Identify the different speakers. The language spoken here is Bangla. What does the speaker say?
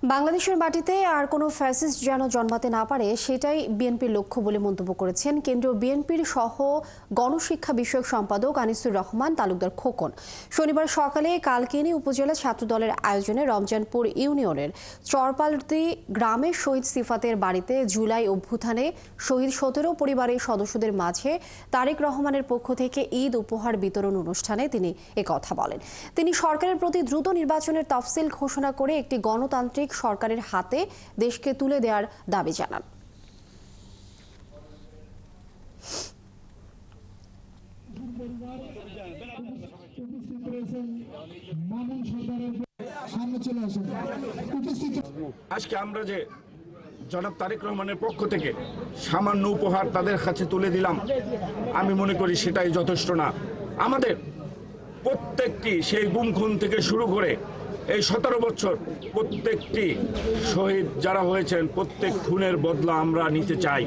Speaker 1: বাংলাদেশের মাটিতে আর কোনো ফ্যাসিস্ট যেন জন্মাতে না পারে সেটাই বিএনপির লক্ষ্য বলে মন্তব্য করেছেন কেন্দ্রীয় বিএনপির সহ গণশিক্ষা বিষয়ক সম্পাদক আনিসুর রহমান তালুকদার খোকন। শনিবার সকালে কালকিনি উপজেলা ছাত্রদলের আয়োজনে রমজানপুর ইউনিয়নের চরপালতি গ্রামের শহীদ সিফাতের বাড়িতে জুলাই অভ্যুত্থানে শহীদ ১৭ পরিবারের সদস্যদের মাঝে তারেক রহমানের পক্ষ থেকে ঈদ উপহার বিতরণ অনুষ্ঠানে তিনি একথা বলেন। তিনি সরকারের প্রতি দ্রুত নির্বাচনের তফসিল ঘোষণা করে একটি গণতান্ত্রিক সরকারের হাতে দেশকে তুলে দেওয়ার দাবি জানান।
Speaker 2: আজকে আমরা যে জনাব তারেক রহমানের পক্ষ থেকে সামান্য উপহার তাদের কাছে তুলে দিলাম, আমি মনে করি সেটাই যথেষ্ট না। আমাদের প্রত্যেকটি সেই গুম খুন থেকে শুরু করে এই ১৭ বছর প্রত্যেকটি শহীদ যারা হয়েছেন প্রত্যেক খুনের বদলা আমরা নিতে চাই।